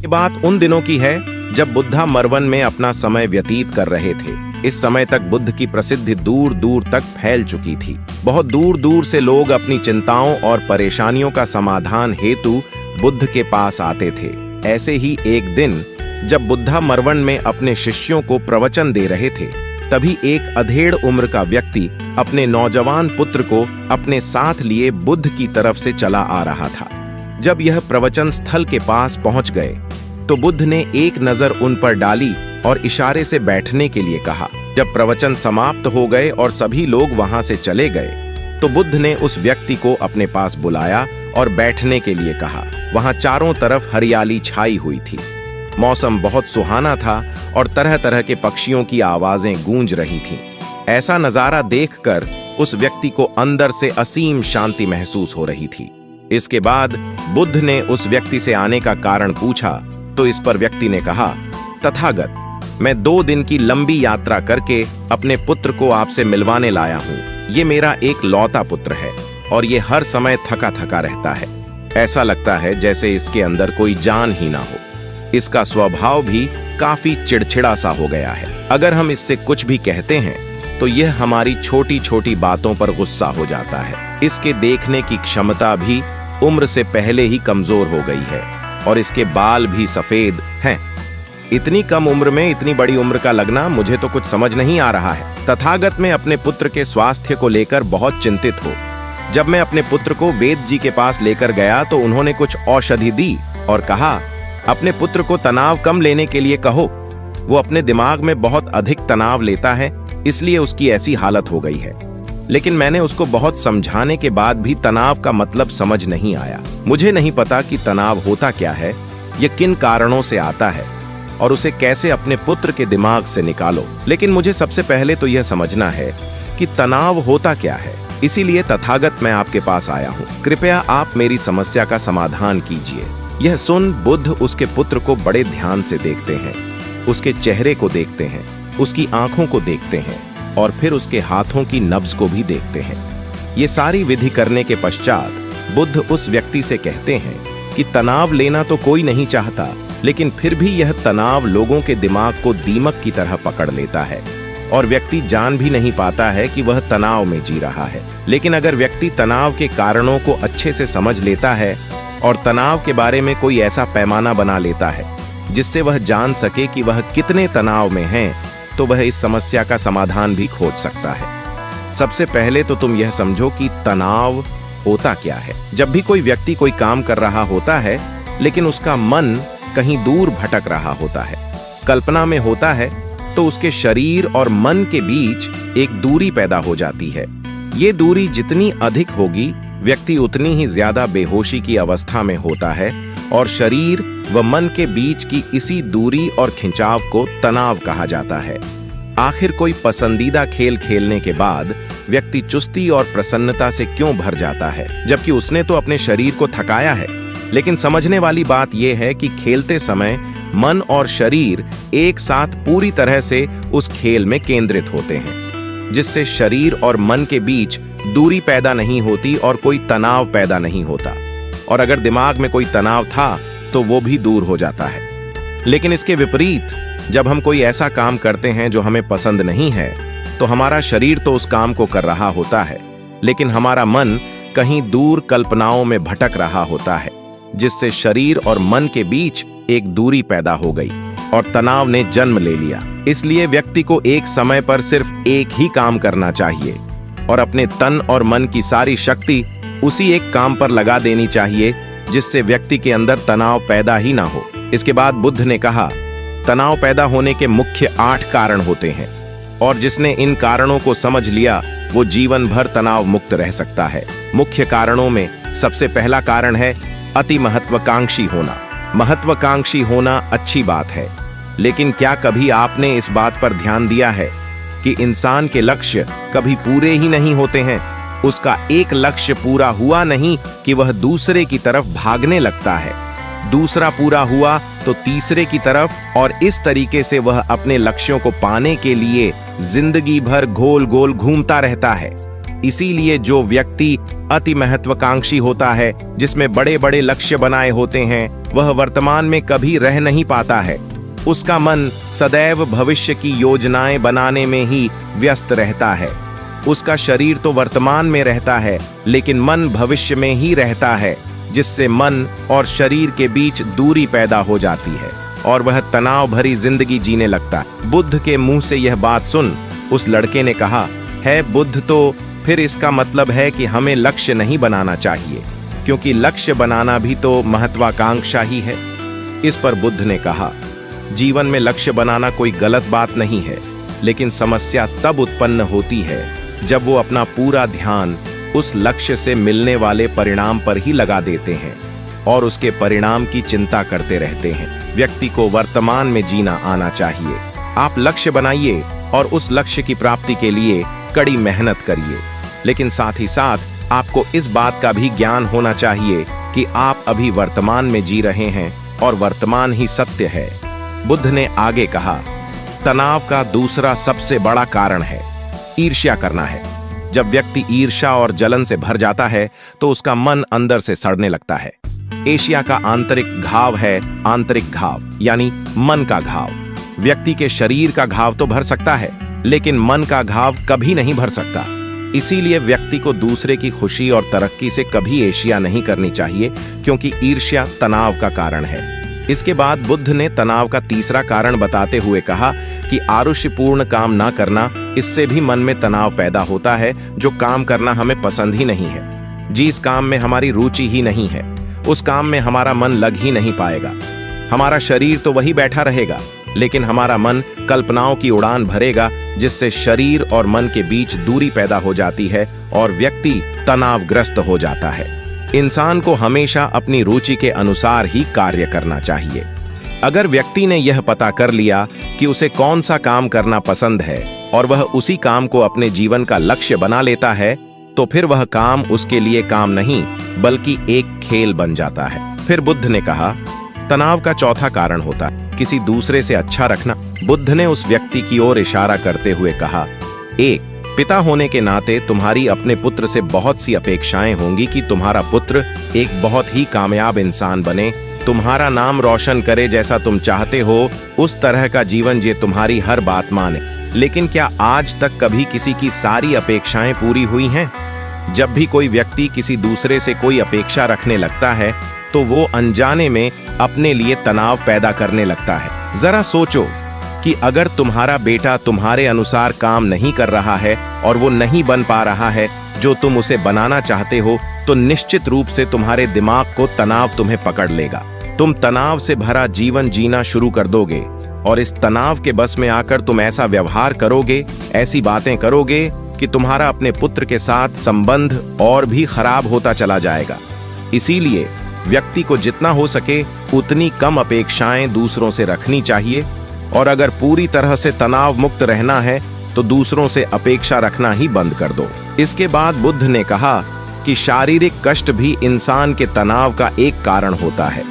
ये बात उन दिनों की है जब बुद्धा मरवन में अपना समय व्यतीत कर रहे थे। इस समय तक बुद्ध की प्रसिद्धि दूर दूर तक फैल चुकी थी। बहुत दूर दूर से लोग अपनी चिंताओं और परेशानियों का समाधान हेतु बुद्ध के पास आते थे। ऐसे ही एक दिन जब बुद्धा मरवन में अपने शिष्यों को प्रवचन दे रहे थे, तभी एक अधेड़ उम्र का व्यक्ति अपने नौजवान पुत्र को अपने साथ लिए बुद्ध की तरफ से चला आ रहा था। जब यह प्रवचन स्थल के पास पहुंच गए तो बुद्ध ने एक नजर उन पर डाली और इशारे से बैठने के लिए कहा। जब प्रवचन समाप्त हो गए और सभी लोग वहां से चले गए तो बुद्ध ने उस व्यक्ति को अपने पास बुलाया और बैठने के लिए कहा। वहां चारों तरफ हरियाली छाई हुई थी। मौसम बहुत सुहाना था और तरह तरह के पक्षियों की आवाजें गूंज रही थीं। ऐसा नजारा देखकर उस व्यक्ति को अंदर से असीम शांति महसूस हो रही थी। इसके बाद बुद्ध ने उस व्यक्ति से आने का कारण पूछा तो इस पर व्यक्ति ने कहा, तथागत, मैं 2 दिन की लंबी यात्रा करके अपने पुत्र को आपसे मिलवाने लाया हूं। ये मेरा एक लौता पुत्र है और ये हर समय थका थका रहता है। ऐसा लगता है जैसे इसके अंदर कोई जान ही ना हो। इसका स्वभाव भी काफी चिड़चिड़ा सा हो गया है। अगर हम इससे कुछ भी कहते हैं तो यह हमारी छोटी छोटी बातों पर गुस्सा हो जाता है। इसके देखने की क्षमता भी उम्र से पहले ही कमजोर हो गई है और इसके बाल भी सफेद हैं। इतनी कम उम्र में इतनी बड़ी उम्र का लगना मुझे तो कुछ समझ नहीं आ रहा है। तथागत, मैं अपने पुत्र के स्वास्थ्य को लेकर बहुत चिंतित हूँ। जब मैं अपने पुत्र को वेद जी के पास लेकर गया तो उन्होंने कुछ औषधि दी और कहा, अपने पुत्र को तनाव कम लेने के लिए कहो। वो अपने दिमाग में बहुत अधिक तनाव लेता है, इसलिए उसकी ऐसी हालत हो गई है। लेकिन मैंने उसको बहुत समझाने के बाद भी तनाव का मतलब समझ नहीं आया। मुझे नहीं पता कि तनाव होता क्या है, ये किन कारणों से आता है और उसे कैसे अपने पुत्र के दिमाग से निकालो। लेकिन मुझे सबसे पहले तो यह समझना है कि तनाव होता क्या है। इसीलिए तथागत, मैं आपके पास आया हूँ। कृपया आप मेरी समस्या का समाधान कीजिए। यह सुन बुद्ध उसके पुत्र को बड़े ध्यान से देखते हैं, उसके चेहरे को देखते हैं, उसकी आंखों को देखते हैं और फिर उसके हाथों की नब्ज को भी देखते हैं। ये सारी विधि करने के पश्चात बुद्ध उस व्यक्ति से कहते हैं कि तनाव लेना तो कोई नहीं चाहता, लेकिन फिर भी यह तनाव लोगों के दिमाग को दीमक की तरह पकड़ लेता है और व्यक्ति जान भी नहीं पाता है कि वह तनाव में जी रहा है। लेकिन अगर व्यक्ति तनाव के कारणों को अच्छे से समझ लेता है और तनाव के बारे में कोई ऐसा पैमाना बना लेता है जिससे वह जान सके कि वह कितने तनाव में है, तो वह इस समस्या का समाधान भी खोज सकता है। सबसे पहले तो तुम यह समझो कि तनाव होता क्या है। जब भी कोई व्यक्ति कोई काम कर रहा होता है लेकिन उसका मन कहीं दूर भटक रहा होता है, कल्पना में होता है, तो उसके शरीर और मन के बीच एक दूरी पैदा हो जाती है। ये दूरी जितनी अधिक होगी, व्यक्ति उतनी ही ज्यादा बेहोशी की अवस्था में होता है और शरीर व मन के बीच की इसी दूरी और खिंचाव को तनाव कहा जाता है। आखिर कोई पसंदीदा खेल खेलने के बाद व्यक्ति चुस्ती और प्रसन्नता से क्यों भर जाता है, जबकि उसने तो अपने शरीर को थकाया है। लेकिन समझने वाली बात यह है कि खेलते समय मन और शरीर एक साथ पूरी तरह से उस खेल में केंद्रित होते हैं, जिससे शरीर और मन के बीच दूरी पैदा नहीं होती और कोई तनाव पैदा नहीं होता। और अगर दिमाग में कोई तनाव था तो वो भी दूर हो जाता है। लेकिन इसके विपरीत, जब हम कोई ऐसा काम करते हैं जो हमें पसंद नहीं है, तो हमारा शरीर तो उस काम को कर रहा होता है, लेकिन हमारा मन कहीं दूर कल्पनाओं में भटक रहा होता है, जिससे शरीर और मन के बीच एक दूरी पैदा हो गई और तनाव ने जन्म ले लिया। इसलिए व्यक्ति को एक समय पर सिर्फ एक ही काम करना चाहिए और अपने तन और मन की सारी शक्ति उसी एक काम पर लगा देनी चाहिए, जिससे व्यक्ति के अंदर तनाव पैदा ही ना हो। इसके बाद बुद्ध ने कहा, तनाव पैदा होने के मुख्य 8 कारण होते हैं और जिसने इन कारणों को समझ लिया वो जीवन भर तनाव मुक्त रह सकता है। मुख्य कारणों में सबसे पहला कारण है अति महत्वाकांक्षी होना। महत्वाकांक्षी होना अच्छी बात है, लेकिन क्या कभी आपने इस बात पर ध्यान दिया है कि इंसान के लक्ष्य कभी पूरे ही नहीं होते हैं। उसका एक लक्ष्य पूरा हुआ नहीं कि वह दूसरे की तरफ भागने लगता है, दूसरा पूरा हुआ तो तीसरे की तरफ, और इस तरीके से वह अपने लक्ष्यों को पाने के लिए जिंदगी भर गोल गोल घूमता रहता है। इसीलिए जो व्यक्ति अति महत्वाकांक्षी होता है, जिसमें बड़े बड़े लक्ष्य बनाए होते हैं, वह वर्तमान में कभी रह नहीं पाता है। उसका मन सदैव भविष्य की योजनाएं बनाने में ही व्यस्त रहता है। उसका शरीर तो वर्तमान में रहता है, लेकिन मन भविष्य में ही रहता है, जिससे मन और शरीर के बीच दूरी पैदा हो जाती है और वह तनाव भरी जिंदगी जीने लगता है। बुद्ध के मुंह से यह बात सुन उस लड़के ने कहा, है बुद्ध, तो फिर इसका मतलब है कि हमें लक्ष्य नहीं बनाना चाहिए, क्योंकि लक्ष्य बनाना भी तो महत्वाकांक्षा ही है। इस पर बुद्ध ने कहा, जीवन में लक्ष्य बनाना कोई गलत बात नहीं है, लेकिन समस्या तब उत्पन्न होती है जब वो अपना पूरा ध्यान उस लक्ष्य से मिलने वाले परिणाम पर ही लगा देते हैं और उसके परिणाम की चिंता करते रहते हैं। व्यक्ति को वर्तमान में जीना आना चाहिए। आप लक्ष्य बनाइए और उस लक्ष्य की प्राप्ति के लिए कड़ी मेहनत करिए, लेकिन साथ ही साथ आपको इस बात का भी ज्ञान होना चाहिए कि आप अभी वर्तमान में जी रहे हैं और वर्तमान ही सत्य है। बुद्ध ने आगे कहा, तनाव का दूसरा सबसे बड़ा कारण है ईर्ष्या करना है। जब व्यक्ति ईर्ष्या और जलन से भर जाता है तो उसका मन अंदर से सड़ने लगता है। एशिया का आंतरिक घाव है आंतरिक घाव, यानी मन का घाव। व्यक्ति के शरीर का घाव तो भर सकता है, लेकिन मन का घाव कभी नहीं भर सकता। इसीलिए व्यक्ति को दूसरे की खुशी और तरक्की से कभी ईर्ष्या नहीं करनी चाहिए, क्योंकि ईर्ष्या तनाव का कारण है। इसके बाद बुद्ध ने तनाव का तीसरा कारण बताते हुए कहा कि आरुष्यपूर्ण काम ना करना, इससे भी मन में तनाव पैदा होता है। जो काम करना हमें पसंद ही नहीं है, जिस काम में हमारी रुचि ही नहीं है, उस काम में हमारा मन लग ही नहीं पाएगा। हमारा शरीर तो वही बैठा रहेगा, लेकिन हमारा मन कल्पनाओं की उड़ान भरेगा, जिससे शरीर और मन के बीच दूरी पैदा हो जाती है और व्यक्ति तनावग्रस्त हो जाता है। इंसान को हमेशा अपनी रुचि के अनुसार ही कार्य करना चाहिए। अगर व्यक्ति ने यह पता कर लिया कि उसे कौन सा काम करना पसंद है और वह उसी काम को अपने जीवन का लक्ष्य बना लेता है, तो फिर वह काम उसके लिए काम नहीं बल्कि एक खेल बन जाता है। फिर बुद्ध ने कहा, तनाव का चौथा कारण होता है किसी दूसरे से अच्छा रखना। बुद्ध ने उस व्यक्ति की ओर इशारा करते हुए कहा, एक पिता होने के नाते तुम्हारी अपने पुत्र से बहुत सी अपेक्षाएं होंगी कि तुम्हारा पुत्र एक बहुत ही कामयाब इंसान बने, तुम्हारा नाम रोशन करे, जैसा तुम चाहते हो उस तरह का जीवन जे तुम्हारी हर बात माने। लेकिन क्या आज तक कभी किसी की सारी अपेक्षाएं पूरी हुई हैं? जब भी कोई व्यक्ति किसी दूसरे से कोई अपेक्षा रखने लगता है तो वो अनजाने में अपने लिए तनाव पैदा करने लगता है। जरा सोचो कि अगर तुम्हारा बेटा तुम्हारे अनुसार काम नहीं कर रहा है और वो नहीं बन पा रहा है जो तुम उसे बनाना चाहते हो, तो निश्चित रूप से तुम्हारे दिमाग को तनाव तुम्हें पकड़ लेगा। तुम तनाव से भरा जीवन जीना शुरू कर दोगे और इस तनाव के बस में आकर तुम ऐसा व्यवहार करोगे, ऐसी बातें करोगे कि तुम्हारा अपने पुत्र के साथ संबंध और भी खराब होता चला जाएगा। इसीलिए व्यक्ति को जितना हो सके उतनी कम अपेक्षाएं दूसरों से रखनी चाहिए, और अगर पूरी तरह से तनाव मुक्त रहना है तो दूसरों से अपेक्षा रखना ही बंद कर दो। इसके बाद बुद्ध ने कहा कि शारीरिक कष्ट भी इंसान के तनाव का एक कारण होता है।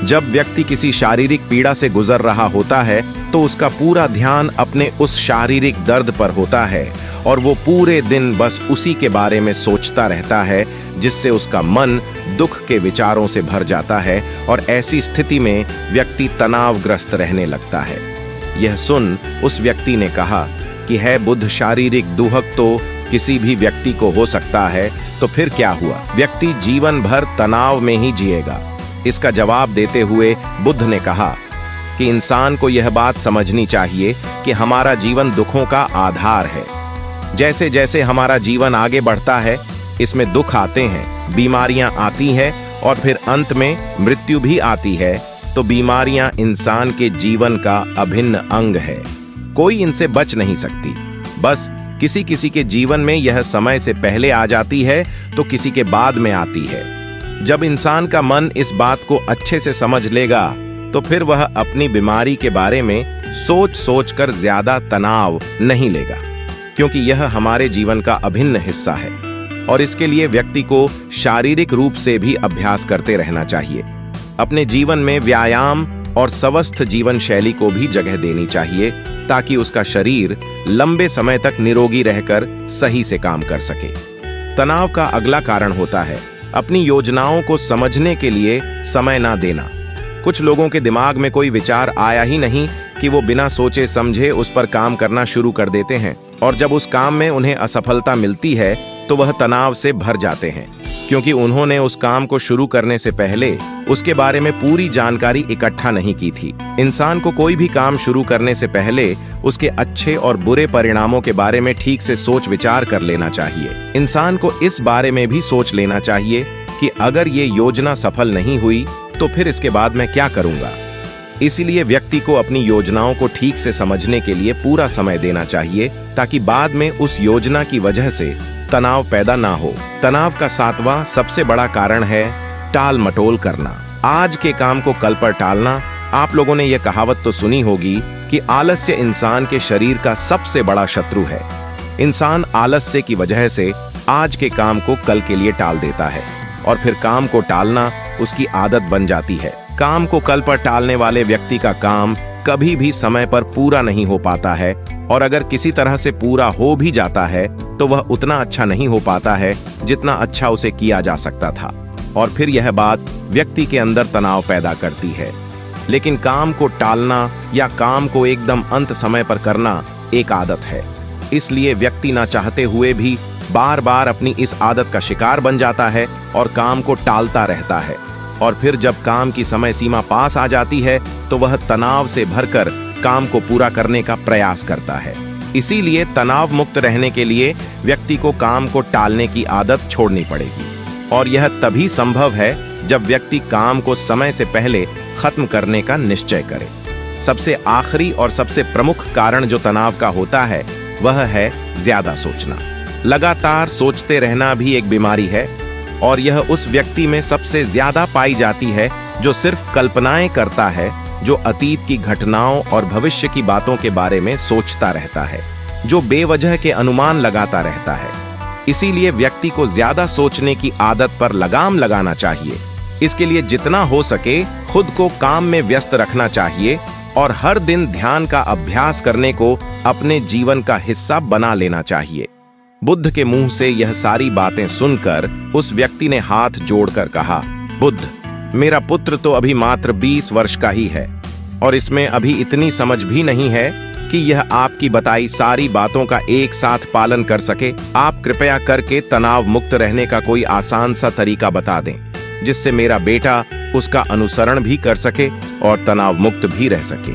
जब व्यक्ति किसी शारीरिक पीड़ा से गुजर रहा होता है तो उसका पूरा ध्यान अपने उस शारीरिक दर्द पर होता है और वो पूरे दिन बस उसी के बारे में सोचता रहता है, जिससे उसका मन दुख के विचारों से भर जाता है और ऐसी स्थिति में व्यक्ति तनावग्रस्त रहने लगता है। यह सुन उस व्यक्ति ने कहा कि है बुद्ध, शारीरिक दुख तो किसी भी व्यक्ति को हो सकता है, तो फिर क्या हुआ, व्यक्ति जीवन भर तनाव में ही जिएगा। इसका जवाब देते हुए बुद्ध ने कहा कि इंसान को यह बात समझनी चाहिए कि हमारा जीवन दुखों का आधार है। जैसे जैसे हमारा जीवन आगे बढ़ता है, इसमें दुख आते हैं, बीमारियां आती हैं और फिर अंत में मृत्यु भी आती है। तो बीमारियां इंसान के जीवन का अभिन्न अंग है, कोई इनसे बच नहीं सकती। बस किसी किसी के जीवन में यह समय से पहले आ जाती है तो किसी के बाद में आती है। जब इंसान का मन इस बात को अच्छे से समझ लेगा तो फिर वह अपनी बीमारी के बारे में सोच सोच कर ज्यादा तनाव नहीं लेगा, क्योंकि यह हमारे जीवन का अभिन्न हिस्सा है और इसके लिए व्यक्ति को शारीरिक रूप से भी अभ्यास करते रहना चाहिए। अपने जीवन में व्यायाम और स्वस्थ जीवन शैली को भी जगह देनी चाहिए, ताकि उसका शरीर लंबे समय तक निरोगी रहकर सही से काम कर सके। तनाव का अगला कारण होता है अपनी योजनाओं को समझने के लिए समय ना देना। कुछ लोगों के दिमाग में कोई विचार आया ही नहीं कि वो बिना सोचे समझे उस पर काम करना शुरू कर देते हैं, और जब उस काम में उन्हें असफलता मिलती है तो वह तनाव से भर जाते हैं, क्योंकि उन्होंने उस काम को शुरू करने से पहले उसके बारे में पूरी जानकारी इकट्ठा नहीं की थी। इंसान को कोई भी काम शुरू करने से पहले उसके अच्छे और बुरे परिणामों के बारे में ठीक से सोच विचार कर लेना चाहिए। इंसान को इस बारे में भी सोच लेना चाहिए कि अगर ये योजना सफल नहीं हुई तो फिर इसके बाद मैं क्या करूंगा। इसीलिए व्यक्ति को अपनी योजनाओं को ठीक से समझने के लिए पूरा समय देना चाहिए, ताकि बाद में उस योजना की वजह से तनाव पैदा ना हो। तनाव का 7वां सबसे बड़ा कारण है टाल मटोल करना। आज के काम को कल पर टालना। आप लोगों ने यह कहावत तो सुनी होगी कि आलस्य इंसान के शरीर का सबसे बड़ा शत्रु है। इंसान आलस्य की वजह से आज के काम को कल के लिए टाल देता है, और फिर काम को टालना उसकी आदत बन जाती है। काम को कल पर टालने वाले व्यक्ति का काम कभी भी समय पर पूरा नहीं हो पाता है, और अगर किसी तरह से पूरा हो भी जाता है तो वह उतना अच्छा नहीं हो पाता है जितना अच्छा उसे किया जा सकता था, और फिर यह बात व्यक्ति के अंदर तनाव पैदा करती है। लेकिन काम को टालना या काम को एकदम अंत समय पर करना एक आदत है, इसलिए व्यक्ति ना चाहते हुए भी बार बार अपनी इस आदत का शिकार बन जाता है और काम को टालता रहता है, और फिर जब काम की समय सीमा पास आ जाती है तो वह तनाव से भरकर काम को पूरा करने का प्रयास करता है। इसीलिए तनाव मुक्त रहने के लिए व्यक्ति को काम को टालने की आदत छोड़नी पड़ेगी, और यह तभी संभव है जब व्यक्ति काम को समय से पहले खत्म करने का निश्चय करे। सबसे आखिरी और सबसे प्रमुख कारण जो तनाव का होता है वह है ज्यादा सोचना। लगातार सोचते रहना भी एक बीमारी है, और यह उस व्यक्ति में सबसे ज्यादा पाई जाती है जो सिर्फ कल्पनाएं करता है, जो अतीत की घटनाओं और भविष्य की बातों के बारे में सोचता रहता है, जो बेवजह के अनुमान लगाता रहता है। इसीलिए व्यक्ति को ज्यादा सोचने की आदत पर लगाम लगाना चाहिए। इसके लिए जितना हो सके खुद को काम में व्यस्त रखना चाहिए, और हर दिन ध्यान का अभ्यास करने को अपने जीवन का हिस्सा बना लेना चाहिए। बुद्ध के मुंह से यह सारी बातें सुनकर उस व्यक्ति ने हाथ जोड़कर कहा, बुद्ध, मेरा पुत्र तो अभी मात्र 20 वर्ष का ही है, और इसमें अभी इतनी समझ भी नहीं है कि यह आपकी बताई सारी बातों का एक साथ पालन कर सके। आप कृपया करके तनाव मुक्त रहने का कोई आसान सा तरीका बता दें, जिससे मेरा बेटा उसका अनुसरण भी कर सके और तनाव मुक्त भी रह सके।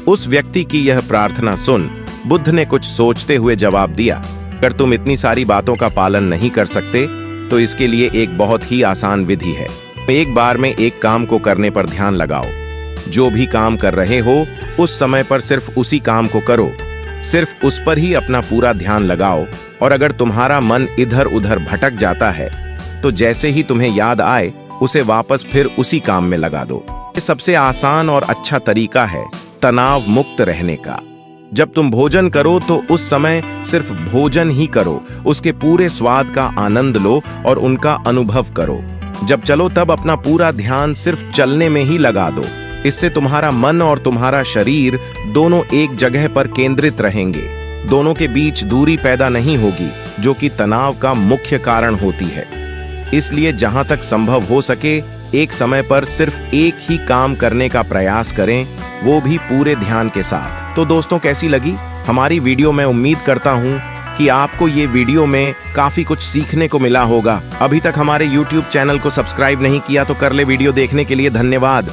उस व्यक्ति की यह प्रार्थना सुन बुद्ध ने कुछ सोचते हुए जवाब दिया, अगर तुम इतनी सारी बातों का पालन नहीं कर सकते तो इसके लिए एक बहुत ही आसान विधि है। एक बार में एक काम को करने पर ध्यान लगाओ। जो भी काम कर रहे हो उस समय पर सिर्फ उसी काम को करो, सिर्फ उस पर ही अपना पूरा ध्यान लगाओ, और अगर तुम्हारा मन इधर उधर भटक जाता है तो जैसे ही तुम्हें याद आए उसे वापस फिर उसी काम में लगा दो। ये सबसे आसान और अच्छा तरीका है तनाव मुक्त रहने का। जब तुम भोजन करो तो उस समय सिर्फ भोजन ही करो, उसके पूरे स्वाद का आनंद लो और उनका अनुभव करो। जब चलो तब अपना पूरा ध्यान सिर्फ चलने में ही लगा दो। इससे तुम्हारा मन और तुम्हारा शरीर दोनों एक जगह पर केंद्रित रहेंगे, दोनों के बीच दूरी पैदा नहीं होगी, जो कि तनाव का मुख्य कारण होती है। इसलिए जहां तक संभव हो सके एक समय पर सिर्फ एक ही काम करने का प्रयास करें, वो भी पूरे ध्यान के साथ। तो दोस्तों, कैसी लगी हमारी वीडियो? मैं उम्मीद करता हूं कि आपको ये वीडियो में काफी कुछ सीखने को मिला होगा। अभी तक हमारे YouTube चैनल को सब्सक्राइब नहीं किया तो कर ले। वीडियो देखने के लिए धन्यवाद।